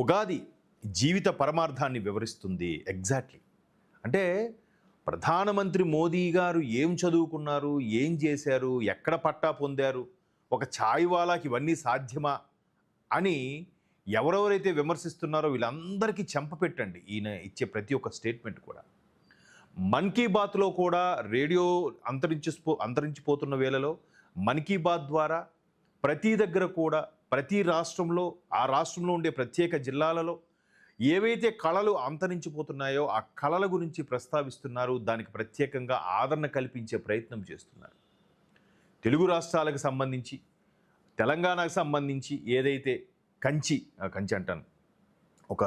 ఉగాది జీవిత పరమార్థాన్ని వివరిస్తుంది. ఎగ్జాక్ట్లీ. అంటే ప్రధానమంత్రి మోదీ గారు ఏం చదువుకున్నారు, ఏం చేశారు, ఎక్కడ పట్టా పొందారు, ఒక ఛాయ్ వాలాకి ఇవన్నీ సాధ్యమా అని ఎవరెవరైతే విమర్శిస్తున్నారో వీళ్ళందరికీ చెంపపెట్టండి ఈయన ఇచ్చే ప్రతి ఒక్క స్టేట్మెంట్ కూడా. మన్ కీ బాత్లో కూడా రేడియో అంతరించిపోతున్న వేళలో మన్ కీ బాత్ ద్వారా ప్రతి దగ్గర కూడా ప్రతి రాష్ట్రంలో ఆ రాష్ట్రంలో ఉండే ప్రత్యేక జిల్లాలలో ఏవైతే కళలు అంతరించిపోతున్నాయో ఆ కళల గురించి ప్రస్తావిస్తున్నారు. దానికి ప్రత్యేకంగా ఆదరణ కల్పించే ప్రయత్నం చేస్తున్నారు. తెలుగు రాష్ట్రాలకు సంబంధించి తెలంగాణకు సంబంధించి ఏదైతే కంచి అంటాను ఒక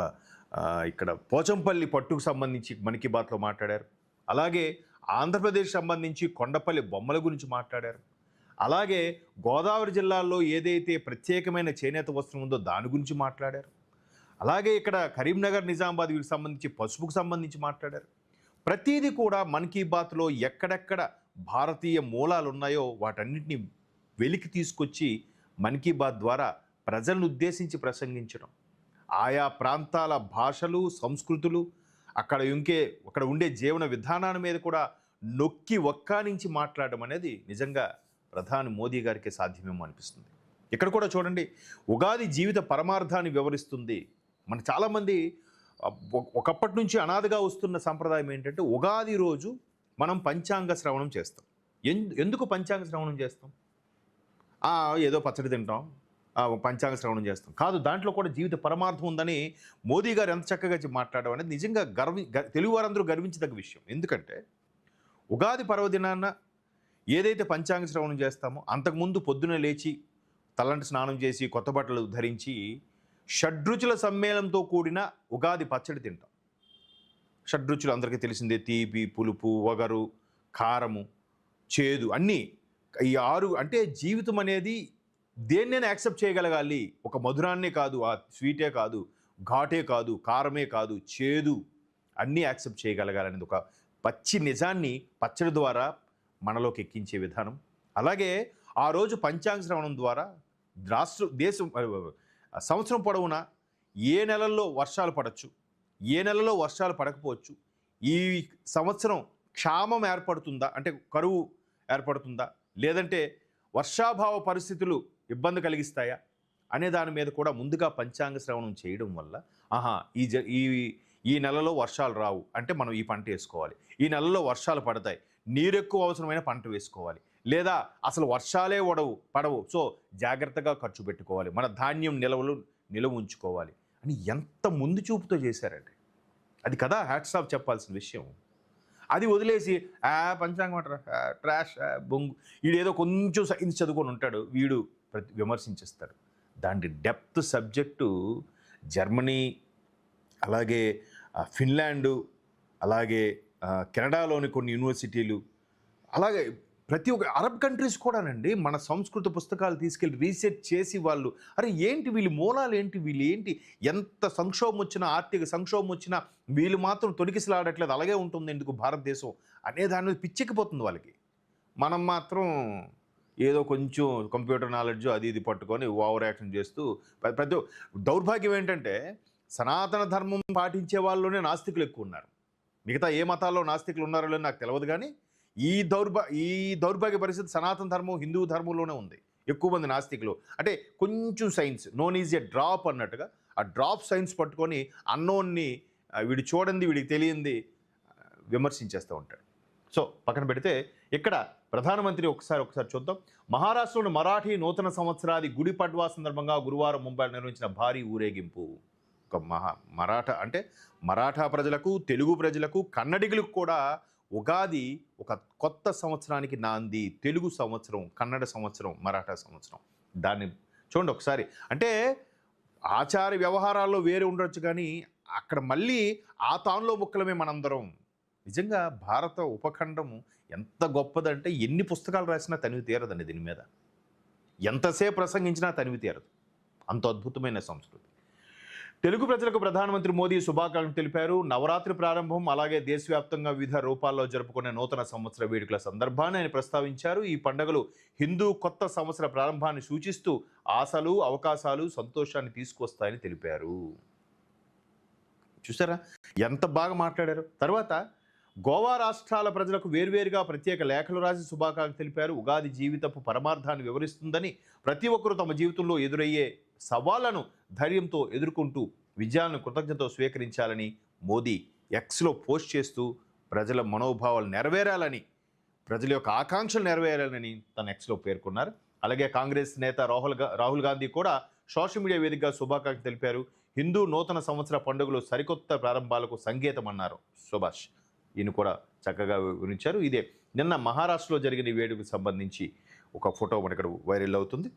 ఇక్కడ పోచంపల్లి పట్టుకు సంబంధించి మన్ కీ బాత్లో మాట్లాడారు. అలాగే ఆంధ్రప్రదేశ్ సంబంధించి కొండపల్లి బొమ్మల గురించి మాట్లాడారు. అలాగే గోదావరి జిల్లాల్లో ఏదైతే ప్రత్యేకమైన చేనేత వస్త్రం ఉందో దాని గురించి మాట్లాడారు. అలాగే ఇక్కడ కరీంనగర్ నిజామాబాద్ వీటికి సంబంధించి పసుపుకు సంబంధించి మాట్లాడారు. ప్రతిదీ కూడా మన్ కీ బాత్లో ఎక్కడెక్కడ భారతీయ మూలాలు ఉన్నాయో వాటన్నిటిని వెలికి తీసుకొచ్చి మన్ కీ బాత్ ద్వారా ప్రజలను ఉద్దేశించి ప్రసంగించడం, ఆయా ప్రాంతాల భాషలు సంస్కృతులు అక్కడ ఉండే జీవన విధానాల మీద కూడా నొక్కి ఒక్కానించి మాట్లాడడం అనేది నిజంగా ప్రధాని మోదీ గారికి సాధ్యమేమో అనిపిస్తుంది. ఇక్కడ కూడా చూడండి, ఉగాది జీవిత పరమార్థాన్ని వివరిస్తుంది. మన చాలామంది ఒకప్పటి నుంచి అనాదిగా వస్తున్న సంప్రదాయం ఏంటంటే ఉగాది రోజు మనం పంచాంగ శ్రవణం చేస్తాం. ఎందుకు పంచాంగ శ్రవణం చేస్తాం? ఏదో పచ్చడి తింటాం, పంచాంగ శ్రవణం చేస్తాం కాదు. దాంట్లో కూడా జీవిత పరమార్థం ఉందని మోదీ గారు ఎంత చక్కగా మాట్లాడడం అనేది నిజంగా తెలుగు వారందరూ గర్వించదగ్గ విషయం. ఎందుకంటే ఉగాది పర్వదినాన్న ఏదైతే పంచాంగ శ్రవణం చేస్తామో అంతకుముందు పొద్దున లేచి తలంటి స్నానం చేసి కొత్త బట్టలు ధరించి షడ్రుచుల సమ్మేళనంతో కూడిన ఉగాది పచ్చడి తింటాం. షడ్రుచులు అందరికీ తెలిసిందే, తీపి, పులుపు, వగరు, కారము, చేదు అన్నీ. ఈ 6 అంటే జీవితం అనేది దేన్నైనా యాక్సెప్ట్ చేయగలగాలి. ఒక మధురాన్నే కాదు, ఆ స్వీటే కాదు, ఘాటే కాదు, కారమే కాదు, చేదు అన్నీ యాక్సెప్ట్ చేయగలగాలనేది ఒక పచ్చి నిజాన్ని పచ్చడి ద్వారా మనలోకి ఎక్కించే విధానం. అలాగే ఆ రోజు పంచాంగ శ్రవణం ద్వారా దేశం సంవత్సరం పొడవునా ఏ నెలల్లో వర్షాలు పడవచ్చు, ఏ నెలలో వర్షాలు పడకపోవచ్చు, ఈ సంవత్సరం క్షామం ఏర్పడుతుందా అంటే కరువు ఏర్పడుతుందా, లేదంటే వర్షాభావ పరిస్థితులు ఇబ్బంది కలిగిస్తాయా అనే దాని మీద కూడా ముందుగా పంచాంగ శ్రవణం చేయడం వల్ల ఈ నెలలో వర్షాలు రావు అంటే మనం ఈ పంట వేసుకోవాలి, ఈ నెలలో వర్షాలు పడతాయి నీరు ఎక్కువ అవసరమైన పంట వేసుకోవాలి, లేదా అసలు వర్షాలే పడవు సో జాగ్రత్తగా ఖర్చు పెట్టుకోవాలి, మన ధాన్యం నిలవ ఉంచుకోవాలి అని ఎంత ముందు చూపుతో చేశారండి. అది కదా హ్యాట్స్ ఆఫ్ చెప్పాల్సిన విషయం. అది వదిలేసి పంచాంగం అంటారా, ట్రాష్, బొంగు, వీడేదో కొంచెం సైన్స్ చదువుకొని ఉంటాడు, వీడు విమర్శించేస్తాడు. దాని డెప్త్ సబ్జెక్టు జర్మనీ, అలాగే ఫిన్లాండు, అలాగే కెనడాలోని కొన్ని యూనివర్సిటీలు, అలాగే ప్రతి ఒక్క అరబ్ కంట్రీస్ కూడానండి మన సంస్కృత పుస్తకాలు తీసుకెళ్ళి రీసెర్చ్ చేసి వాళ్ళు ఏంటి వీళ్ళు మూలాలు ఏంటి, వీళ్ళు ఏంటి, ఎంత సంక్షోభం వచ్చినా ఆర్థిక సంక్షోభం వచ్చినా వీళ్ళు మాత్రం తొడికిసలాడట్లేదు, అలాగే ఉంటుంది ఎందుకు భారతదేశం అనే దాని మీద పిచ్చెక్కిపోతుంది వాళ్ళకి. మనం మాత్రం ఏదో కొంచెం కంప్యూటర్ నాలెడ్జ్ అది ఇది పట్టుకొని ఓవర్ యాక్షన్ చేస్తూ ప్రతి దౌర్భాగ్యం ఏంటంటే సనాతన ధర్మం పాటించే వాళ్ళలోనే నాస్తికులు ఎక్కువ ఉన్నారు. మిగతా ఏ మతాల్లో నాస్తికులు ఉన్నారో లేదో నాకు తెలియదు, కానీ ఈ దౌర్భాగ్య పరిస్థితి సనాతన ధర్మం హిందూ ధర్మంలోనే ఉంది. ఎక్కువ మంది నాస్తికులు అంటే కొంచెం science known is a drop అన్నట్టుగా ఆ డ్రాప్ సైన్స్ పట్టుకొని అన్నోన్ని వీడు చూడండి వీడికి తెలియంది విమర్శించేస్తూ ఉంటాడు. సో పక్కన పెడితే ఇక్కడ ప్రధానమంత్రి ఒకసారి చూద్దాం. మహారాష్ట్రలోని మరాఠీ నూతన సంవత్సరాది గుడి పడ్వా సందర్భంగా గురువారం ముంబైలో నిర్వహించిన భారీ ఊరేగింపు. ఒక మరాఠా ప్రజలకు, తెలుగు ప్రజలకు, కన్నడిగులకు కూడా ఉగాది ఒక కొత్త సంవత్సరానికి నాంది. తెలుగు సంవత్సరం, కన్నడ సంవత్సరం, మరాఠా సంవత్సరం. దాన్ని చూడండి ఒకసారి. అంటే ఆచార వ్యవహారాల్లో వేరే ఉండొచ్చు, కానీ అక్కడ మళ్ళీ ఆ తానులో ముక్కలమే మనందరం. నిజంగా భారత ఉపఖండం ఎంత గొప్పదంటే ఎన్ని పుస్తకాలు రాసినా తనివి తీరదండి దీని మీద, ఎంతసేపు ప్రసంగించినా తనివి తీరదు. అంత అద్భుతమైన సంస్కృతి. తెలుగు ప్రజలకు ప్రధానమంత్రి మోదీ శుభాకాంక్షలు తెలిపారు. నవరాత్రి ప్రారంభం, అలాగే దేశవ్యాప్తంగా వివిధ రూపాల్లో జరుపుకునే నూతన సంవత్సర వేడుకల సందర్భాన్ని ఆయన ప్రస్తావించారు. ఈ పండుగలు హిందూ కొత్త సంవత్సర ప్రారంభాన్ని సూచిస్తూ ఆశలు, అవకాశాలు, సంతోషాన్ని తీసుకొస్తాయని తెలిపారు. చూసారా ఎంత బాగా మాట్లాడారు. తర్వాత గోవా రాష్ట్రాల ప్రజలకు వేర్వేరుగా ప్రత్యేక లేఖలు రాసి శుభాకాంక్షలు తెలిపారు. ఉగాది జీవితపు పరమార్థాన్ని వివరిస్తుందని, ప్రతి ఒక్కరూ తమ జీవితంలో ఎదురయ్యే సవాళ్లను ధైర్యంతో ఎదుర్కొంటూ విజయాలను కృతజ్ఞతతో స్వీకరించాలని మోదీ ఎక్స్లో పోస్ట్ చేస్తూ ప్రజల మనోభావాలు నెరవేరాలని, ప్రజల యొక్క ఆకాంక్షలు నెరవేరాలని తన ఎక్స్లో పేర్కొన్నారు. అలాగే కాంగ్రెస్ నేత రాహుల్ గాంధీ కూడా సోషల్ మీడియా వేదికగా శుభాకాంక్షలు తెలిపారు. హిందూ నూతన సంవత్సర పండుగలు సరికొత్త ప్రారంభాలకు సంకేతం అన్నారు సుభాష్. ఈయన కూడా చక్కగా వివరించారు. ఇదే నిన్న మహారాష్ట్రలో జరిగిన ఈ వేడుకకు సంబంధించి ఒక ఫోటో మనకి ఇక్కడ వైరల్ అవుతుంది.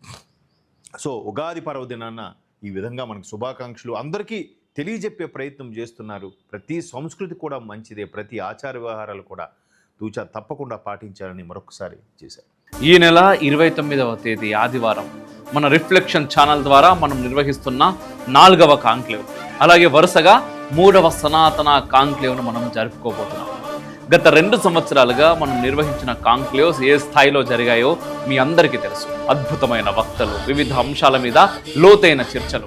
సో ఉగాది పర్వదినాన్న ఈ విధంగా మనకు శుభాకాంక్షలు అందరికీ తెలియజెప్పే ప్రయత్నం చేస్తున్నారు. ప్రతి సంస్కృతి కూడా మంచిదే, ప్రతి ఆచార వ్యవహారాలు కూడా తూచా తప్పకుండా పాటించాలని మరొకసారి చేశారు. ఈ నెల 29వ తేదీ ఆదివారం మన రిఫ్లెక్షన్ ఛానల్ ద్వారా మనం నిర్వహిస్తున్న 4వ కాంక్లేవ్, అలాగే వరుసగా 3వ సనాతన కాంక్లేవ్ను మనం జరుపుకోబోతున్నాం. గత 2 సంవత్సరాలుగా మనం నిర్వహించిన కాంక్లేవ్స్ ఏ స్థాయిలో జరిగాయో మీ అందరికీ తెలుసు. అద్భుతమైన వక్తలు, వివిధ అంశాల మీద లోతైన చర్చలు,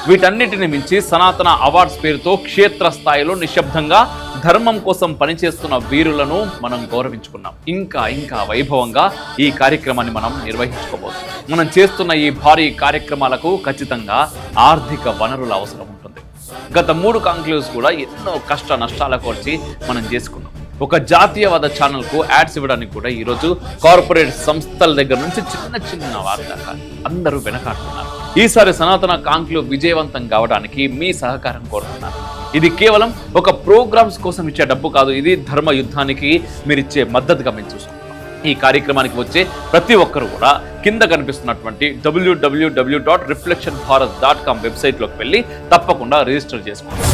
వీటన్నిటిని మించి సనాతన అవార్డ్స్ పేరుతో క్షేత్ర స్థాయిలో నిశ్శబ్దంగా ధర్మం కోసం పనిచేస్తున్న వీరులను మనం గౌరవించుకున్నాం. ఇంకా వైభవంగా ఈ కార్యక్రమాన్ని మనం నిర్వహించుకోబోతున్నాం. మనం చేస్తున్న ఈ భారీ కార్యక్రమాలకు ఖచ్చితంగా ఆర్థిక వనరుల అవసరం ఉంటుంది. గత 3 కాంక్లేవ్స్ కూడా ఎన్నో కష్ట నష్టాల కోర్చి మనం చేసుకున్నాం. ఒక జాతీయవాద ఛానల్కు యాడ్స్ ఇవ్వడానికి కూడా ఈరోజు కార్పొరేట్ సంస్థల దగ్గర నుంచి చిన్న వారి దాకా అందరూ వెనకాడుతున్నారు. ఈసారి సనాతన కాంక్లేవ్ విజయవంతం కావడానికి మీ సహకారం కోరుతున్నారు. ఇది కేవలం ఒక ప్రోగ్రామ్స్ కోసం ఇచ్చే డబ్బు కాదు, ఇది ధర్మ యుద్ధానికి మీరిచ్చే మద్దతుగా మేము చూసుకుంటాం. ఈ కార్యక్రమానికి వచ్చే ప్రతి ఒక్కరు కూడా కింద కనిపిస్తున్నటువంటి www.reflectionbharat.com వెబ్సైట్లోకి వెళ్ళి తప్పకుండా రిజిస్టర్ చేసుకోండి.